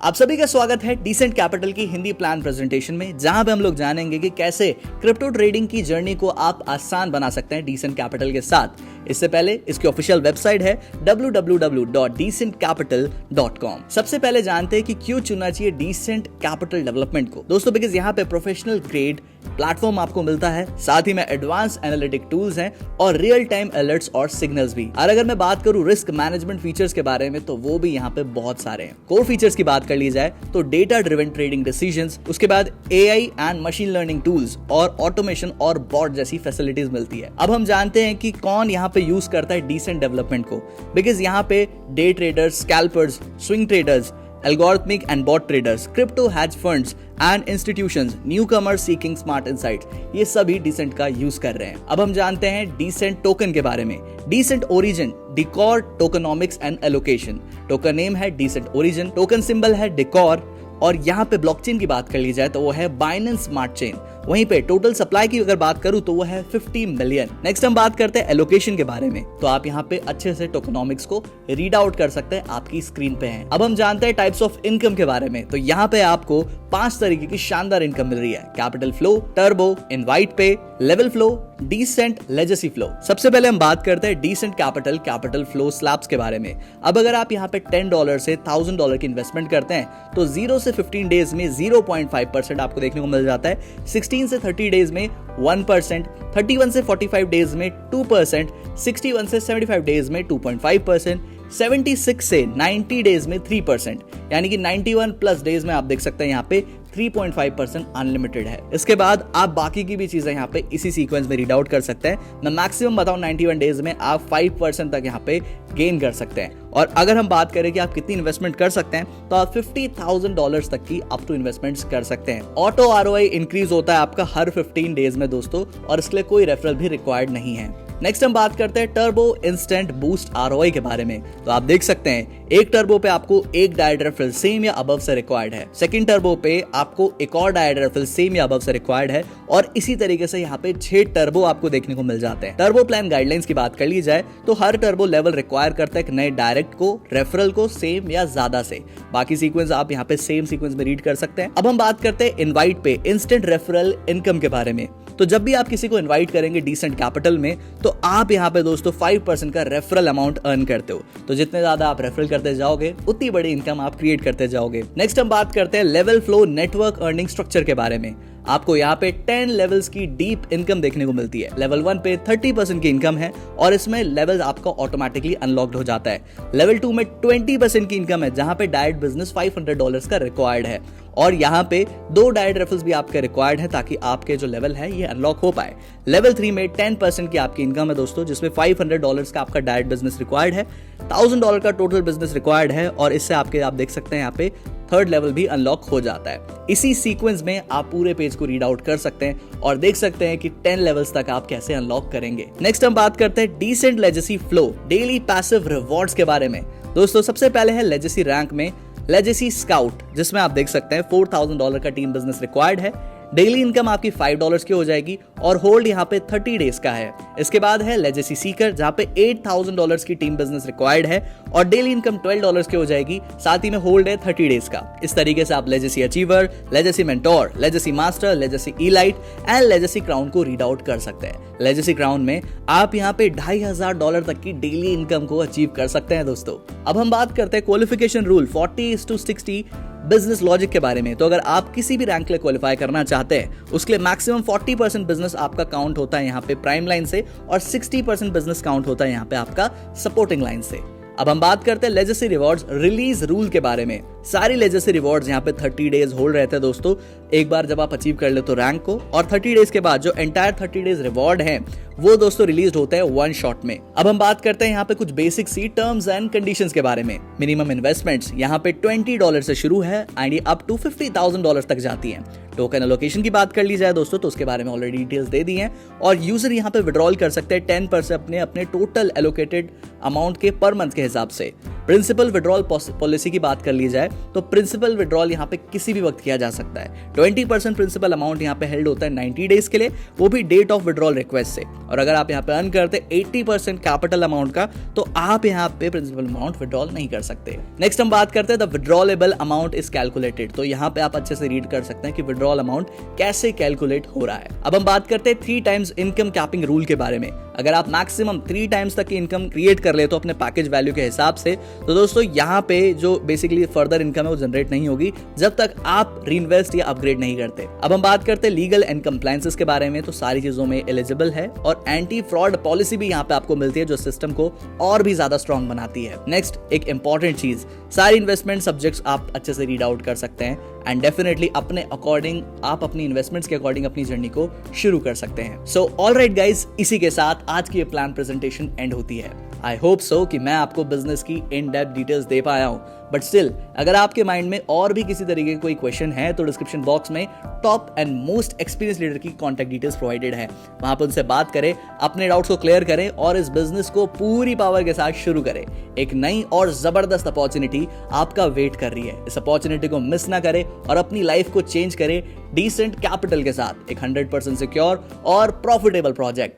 आप सभी का स्वागत है डिसेंट कैपिटल की हिंदी प्लान प्रेजेंटेशन में, जहां पे हम लोग जानेंगे कि कैसे क्रिप्टो ट्रेडिंग की जर्नी को आप आसान बना सकते हैं डिसेंट कैपिटल के साथ। इससे पहले इसकी ऑफिशियल वेबसाइट है www.decentcapital.com। सबसे पहले जानते हैं कि क्यों चुनना चाहिए डिसेंट कैपिटल डेवलपमेंट को। दोस्तों, बिकॉज यहाँ पे प्रोफेशनल ग्रेड प्लेटफॉर्म आपको मिलता है, साथ ही में एडवांस एनालिटिक टूल्स हैं और रियल टाइम अलर्ट्स और सिग्नल्स भी। और अगर मैं बात करूं रिस्क मैनेजमेंट फीचर्स के बारे में, तो वो भी यहाँ पे बहुत सारे हैं। कोर फीचर्स की बात कर ली जाए तो डेटा ड्रिवन ट्रेडिंग डिसीजंस, उसके बाद AI and machine learning tools और ऑटोमेशन और बॉट जैसी फैसिलिटीज मिलती है। अब हम जानते हैं कि कौन यहाँ पे यूज करता है डिसेंट डेवलपमेंट को, बिकॉज यहाँ पे day traders, scalpers, swing traders, algorithmic and bot traders, crypto hedge funds and institutions, newcomers seeking smart insights, ये सभी डिसेंट का यूज कर रहे हैं। अब हम जानते हैं डिसेंट टोकन के बारे में। Decent origin, decor, tokenomics and allocation. Token name है डिसेंट ओरिजिन, टोकन सिंबल है डिकॉर, और यहाँ पे ब्लॉकचेन की बात कर ली जाए तो वो है बाइनेंस स्मार्ट चेन। वहीं पे टोटल सप्लाई की अगर बात करूं तो वो है 50 मिलियन। नेक्स्ट हम बात करते हैं एलोकेशन के बारे में, तो आप यहाँ पे अच्छे से टोकनॉमिक्स को रीड आउट कर सकते हैं, आपकी स्क्रीन पे है। अब हम जानते हैं टाइप्स ऑफ इनकम के बारे में, तो यहाँ पे आपको 5 तरीके की शानदार इनकम मिल रही है। Capital flow, turbo, invite pay, level flow, decent, legacy flow. सबसे पहले हम बात करते हैं डिसेंट कैपिटल फ्लो स्लैब्स के बारे में। अब अगर आप यहाँ पे $10 से $1000 की इन्वेस्टमेंट करते हैं तो 0 से 15 डेज में 0.5% आपको देखने को मिल जाता है, 16 से 30 डेज में 1%, 31 से 45 डेज में 2%, 61 से 75 डेज में 2.5%, 76 से 90 डेज में 3%, यानी कि 91 प्लस डेज में आप देख सकते हैं यहाँ पे 3.5% अनलिमिटेड है। इसके बाद आप बाकी की भी चीजें यहाँ पे इसी सीक्वेंस में रीड आउट कर सकते हैं। मैं मैक्सिमम बताऊं 91 डेज में आप 5% तक यहाँ पे गेन कर सकते हैं। और अगर हम बात करें कि आप कितनी इन्वेस्टमेंट कर सकते हैं, तो आप $50,000 तक की अप टू इन्वेस्टमेंट्स कर सकते हैं। ऑटो आरओआई इंक्रीज होता है आपका हर 15 डेज में दोस्तों, और इसके लिए कोई रेफरल भी रिक्वायर्ड नहीं है। नेक्स्ट हम बात करते हैं टर्बो इंस्टेंट बूस्ट आरओआई के बारे में। तो आप देख सकते हैं एक टर्बो पे आपको एक डायरेक्ट रेफरल सेम या अबव से रिक्वायर्ड है, सेकंड टर्बो पे आपको एक और डायरेक्ट रेफरल सेम या अबव से रिक्वायर्ड है, और इसी तरीके से यहाँ पे 6 टर्बो आपको देखने को मिल जाते हैं। टर्बो प्लान गाइडलाइंस की बात कर ली जाए तो हर टर्बो लेवल रिक्वायर करता है एक नए डायरेक्ट को, रेफरल को सेम या ज्यादा से। बाकी सीक्वेंस आप यहाँ पे सेम सीक्वेंस में रीड कर सकते हैं। अब हम बात करते हैं इनवाइट पे इंस्टेंट रेफरल इनकम के बारे में। तो जब भी आप किसी को इनवाइट करेंगे डिसेंट कैपिटल में, तो आप यहाँ पे दोस्तों 5% का रेफरल अमाउंट अर्न करते हो। तो जितने ज्यादा आप रेफरल करते जाओगे उतनी बड़ी इनकम आप क्रिएट करते जाओगे। नेक्स्ट हम बात करते हैं level flow network earning structure के बारे में। आपको यहाँ पे 10 लेवल्स की डीप इनकम देखने को मिलती है। लेवल 1 पे 30% की इनकम है और इसमें लेवल आपका ऑटोमेटिकली अनलॉक्ड हो जाता है। लेवल 2 में 20% की इनकम है, जहां पे डायरेक्ट बिजनेस $500 का रिक्वायर्ड है, और यहाँ पे 2 डायरेक्ट रेफरल्स भी आपके रिक्वायर्ड है ताकि आपके जो लेवल है ये अनलॉक हो पाए। लेवल 3 में 10% की आपकी इनकम है दोस्तों, जिसमें $500 का आपका डायरेक्ट बिजनेस रिक्वायर्ड है, $1000 का टोटल बिजनेस रिक्वायर्ड है, और इससे आपके आप देख सकते हैं यहाँ पे 3rd लेवल भी अनलॉक हो जाता है। इसी सीक्वेंस में आप पूरे पेज को रीड आउट कर सकते हैं और देख सकते हैं कि 10 लेवल्स तक आप कैसे अनलॉक करेंगे। नेक्स्ट हम बात करते हैं decent legacy flow daily passive rewards के बारे में। दोस्तों, सबसे पहले है लेजेसी रैंक में लेजेसी स्काउट, जिसमें आप देख सकते हैं $4000 का टीम बिजनेस रिक्वायर्ड है। डेली इनकम आपकी $5 की हो जाएगी और होल्ड यहाँ पे 30 डेज का है। इसके बाद है लेजेसी सीकर, जहाँ पे $8000 की टीम बिजनेस रिक्वायर्ड है और डेली इनकम $12 की हो जाएगी, साथ ही में होल्ड है 30 डेज का। इस तरीके से आप legacy achiever, legacy mentor, legacy master, legacy elite and legacy crown को रीड आउट कर सकते हैं। लेजेसी क्राउन में आप यहाँ पे $2500 तक की डेली इनकम को अचीव कर सकते हैं दोस्तों। अब हम बात करते हैं क्वालिफिकेशन रूल 40:60 बिजनेस लॉजिक के बारे में। तो अगर आप किसी भी रैंक के लिए क्वालिफाई करना चाहते हैं, उसके लिए मैक्सिमम 40% बिजनेस आपका काउंट होता है यहाँ पे प्राइम लाइन से, और 60% बिजनेस काउंट होता है यहाँ पे आपका सपोर्टिंग लाइन से। अब हम बात करते हैं लेजेसी रिवॉर्ड्स रिलीज रूल के बारे में। सारी लेजेसी रिवॉर्ड्स यहाँ पे 30 डेज होल्ड रहते हैं दोस्तों। एक बार जब आप अचीव कर ले तो रैंक को, और 30 डेज के बाद जो एंटायर 30 डेज रिवॉर्ड है वो दोस्तों रिलीज होता है 1 शॉट में। अब हम बात करते हैं यहाँ पे कुछ बेसिक सी टर्म्स एंड कंडीशंस के बारे में। मिनिमम इन्वेस्टमेंट्स यहाँ पे $20 से शुरू है एंड ये अप टू $50,000 तक जाती है। टोकन एलोकेशन की बात कर ली जाए दोस्तों तो उसके बारे में ऑलरेडी डिटेल्स दे दी हैं और यूजर यहाँ पे विड्रॉल कर सकते हैं 10% अपने टोटल एलोकेटेड अमाउंट के पर मंथ के हिसाब से। प्रिंसिपल विड्रॉल पॉलिसी की बात कर ली जाए तो प्रिंसिपल विड्रॉल यहाँ पे किसी भी वक्त किया जा सकता है। 20% प्रिंसिपल अमाउंट यहाँ पे हेल्ड होता है 90 डेज के लिए, वो भी डेट ऑफ विड्रॉल रिक्वेस्ट से। और अगर आप यहाँ पे अर्न करते 80% कैपिटल अमाउंट का तो आप यहाँ पे प्रिंसिपल अमाउंट विड्रॉल नहीं कर सकते। नेक्स्ट हम बात करते हैं द विड्रॉलेबल अमाउंट इज कैलकुलेटेड। तो यहाँ पे आप अच्छे से रीड कर सकते हैं कि विड्रॉल अमाउंट कैसे कैलकुलेट हो रहा है। अब हम बात करते हैं 3 टाइम्स इनकम कैपिंग रूल के बारे में। अगर आप मैक्सिमम 3 टाइम्स तक की इनकम क्रिएट कर ले तो अपने पैकेज वैल्यू के हिसाब से, तो दोस्तों यहाँ पे जो बेसिकली फर्दर इनकम है वो जनरेट नहीं होगी जब तक आप रीइन्वेस्ट या अपग्रेड नहीं करते। अब हम बात करते हैं लीगल एंड कंप्लायंसेस के बारे में। तो सारी चीजों में एलिजिबल है और एंटी फ्रॉड पॉलिसी भी यहाँ पे आपको मिलती है जो सिस्टम को और भी ज्यादा स्ट्रॉन्ग बनाती है। नेक्स्ट एक इंपॉर्टेंट चीज, सारी इन्वेस्टमेंट सब्जेक्ट्स आप अच्छे से रीड आउट कर सकते हैं एंड डेफिनेटली अपने अकॉर्डिंग आप अपनी इन्वेस्टमेंट्स के अकॉर्डिंग अपनी जर्नी को शुरू कर सकते हैं। सो ऑलराइट गाइज, इसी के साथ आज की ये प्लान प्रेजेंटेशन एंड होती है। आई होप सो कि मैं आपको बिजनेस की इन डेप्थ डिटेल्स दे पाया हूं, बट स्टिल अगर आपके माइंड में और भी किसी तरीके का कोई क्वेश्चन है तो डिस्क्रिप्शन बॉक्स में top and most experience leader की कॉन्टैक्ट डिटेल्स प्रोवाइडेड है, वहां पर उनसे बात करें, अपने डाउट्स को क्लियर करें और इस बिजनेस को पूरी पावर के साथ शुरू करें। एक नई और जबरदस्त अपॉर्चुनिटी आपका वेट कर रही है। इस अपॉर्चुनिटी को मिस ना करें और अपनी लाइफ को चेंज करें डिसेंट कैपिटल के साथ, एक 100% सिक्योर और प्रॉफिटेबल प्रोजेक्ट।